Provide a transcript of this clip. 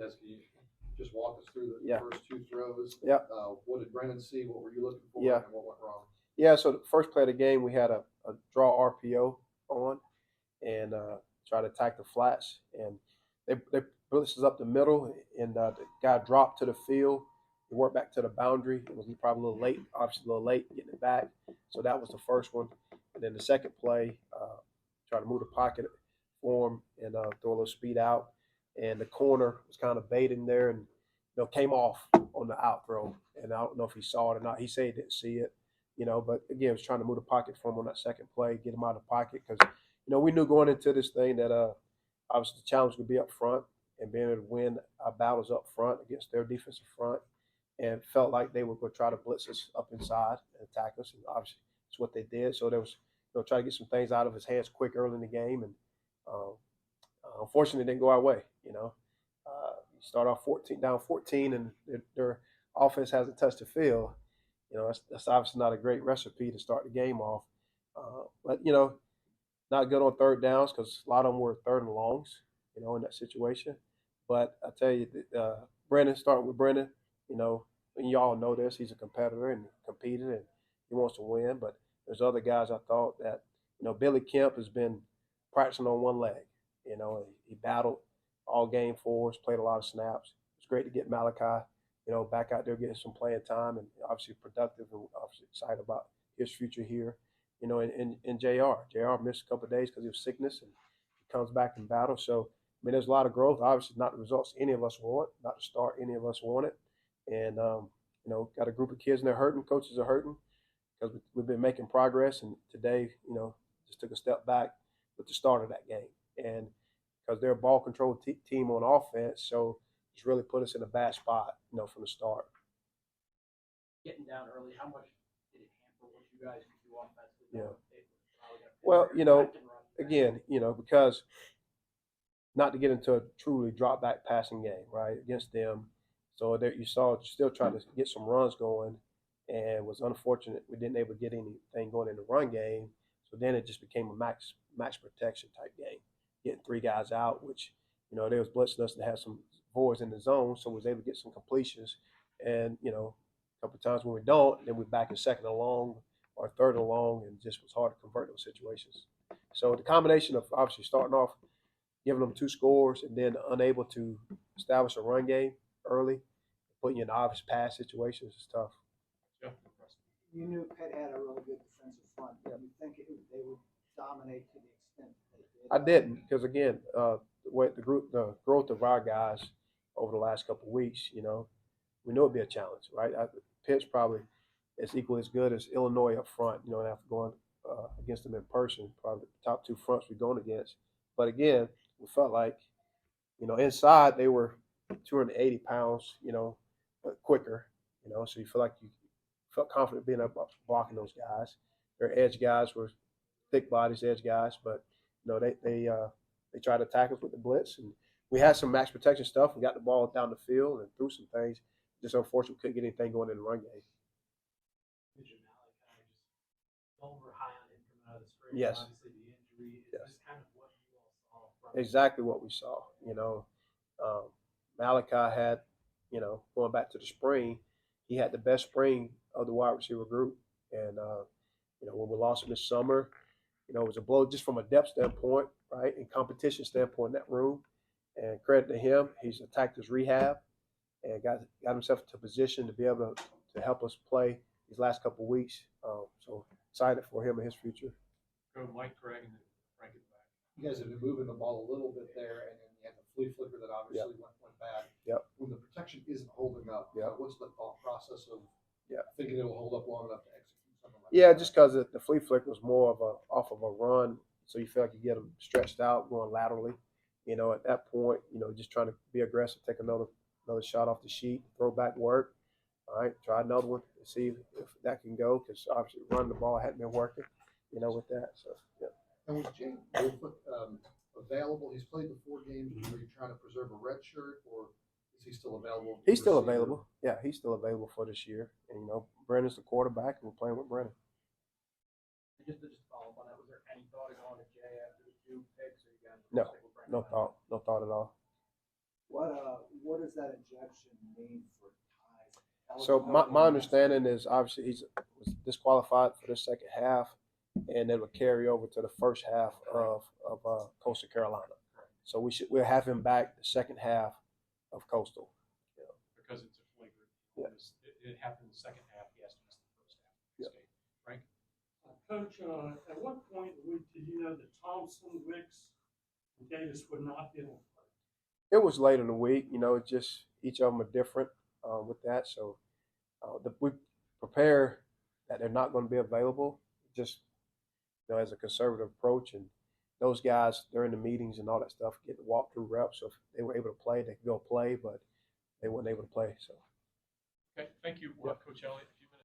Des, can you just walk us through the Yeah. first two throws? Yeah. What did Brennan see? What were you looking for? Yeah. And what went wrong? Yeah, so the first play of the game, we had a draw RPO on and try to attack the flats. And they blitzed us up the middle, and the guy dropped to the field. He worked back to the boundary. It was probably a little late, obviously a little late getting it back. So that was the first one. And then the second play, try to move the pocket for him and throw a little speed out. And the corner was kind of baiting there and came off on the out throw. And I don't know if he saw it or not. He said he didn't see it. But again, was trying to move the pocket for him on that second play, get him out of the pocket because we knew going into this thing that obviously the challenge would be up front and being able to win our battles up front against their defensive front, and felt like they were going to try to blitz us up inside and attack us, and obviously that's what they did. So there was try to get some things out of his hands quick early in the game, and unfortunately it didn't go our way. You start off 14 and their offense hasn't touched the field. That's obviously not a great recipe to start the game off. But not good on third downs because a lot of them were third and longs, in that situation. But I tell you, Brennan, starting with Brennan, and you all know this, he's a competitor and competed and he wants to win. But there's other guys I thought that, Billy Kemp has been practicing on one leg. And he battled all game for us, played a lot of snaps. It's great to get Malachi, back out there getting some playing time and obviously productive and obviously excited about his future here. And JR missed a couple of days because of sickness, and he comes back in battle. So, I mean, there's a lot of growth. Obviously, not the results any of us want, not the start any of us wanted. And, got a group of kids and they're hurting. Coaches are hurting because we've been making progress. And today, just took a step back with the start of that game. And because they're a ball control team on offense, so it's really put us in a bad spot, from the start. Getting down early, how much did it hamper what you guys could do offensively? Yeah. Well, again, because not to get into a truly drop back passing game, right, against them. So there you saw still trying to get some runs going, and it was unfortunate we didn't able to get anything going in the run game. So then it just became a max protection type game, getting three guys out, which they was blitzing us to have some voids in the zone, so we was able to get some completions, and a couple of times when we don't, then we're back in second and long or third and long, and just was hard to convert those situations. So the combination of obviously starting off, giving them two scores, and then unable to establish a run game early, putting you in obvious pass situations is tough. You knew Pitt had a really good defensive front. Did you think they would dominate to the extent that they did? I didn't, because again, the growth of our guys over the last couple of weeks, we knew it'd be a challenge, right? Pitt's probably as equally as good as Illinois up front, after going against them in person, probably the top two fronts we're going against. But again, we felt like, inside they were 280 pounds, but quicker, so you feel like you felt confident being up blocking those guys. Their edge guys were thick bodies, edge guys, but they tried to attack us with the blitz, and we had some max protection stuff. We got the ball down the field and threw some things. Just unfortunately, we couldn't get anything going in the run game. Over high on him coming out of the spring. Yes. Obviously, the injury is just kind of what you all saw. Exactly what we saw. Malachi had, going back to the spring, he had the best spring of the wide receiver group. And, when we lost him this summer, it was a blow just from a depth standpoint, right, and competition standpoint in that room. And credit to him, he's attacked his rehab and got himself into a position to be able to help us play these last couple of weeks. So excited for him and his future. Go Mike Craig and then Frank is back. You guys have been moving the ball a little bit there, and then you had the flea flicker that obviously went bad. Yep. When the protection isn't holding up, what's the thought process of thinking it'll hold up long enough to execute something like that? Yeah, just because the flea flicker was more of off of a run, so you feel like you get them stretched out going laterally. At that point, just trying to be aggressive, take another shot off the sheet, throw back work. All right, try another one and see if that can go, because obviously running the ball hadn't been working, with that. So, yeah. And was Jay Wolford available? He's played the 4 games. Were you trying to preserve a red shirt, or is he still available? He's still available. Yeah, he's still available for this year. And, Brennan's the quarterback, and we're playing with Brennan. Just to follow up on that, was there any thought of going to Jay after the 2 picks, or you guys? No thought at all. What does that injection mean for ties? So my Eligibility? understanding is obviously he's was disqualified for the second half, and it will carry over to the first half of Coastal Carolina. So we'll have him back the second half of Coastal. Because it's a flagrant. Yeah. It happened in the second half. He has to miss the first half. of Yeah. this game. Frank? Coach, at what point did you know that Thompson, Wicks, and Davis would not be able to play? It was late in the week, it's just each of them are different with that. So we prepare that they're not going to be available, just as a conservative approach. And those guys during the meetings and all that stuff get to walk through reps. So if they were able to play, they could go play, but they weren't able to play. So. Okay, thank you, Yep. Coach Elliott.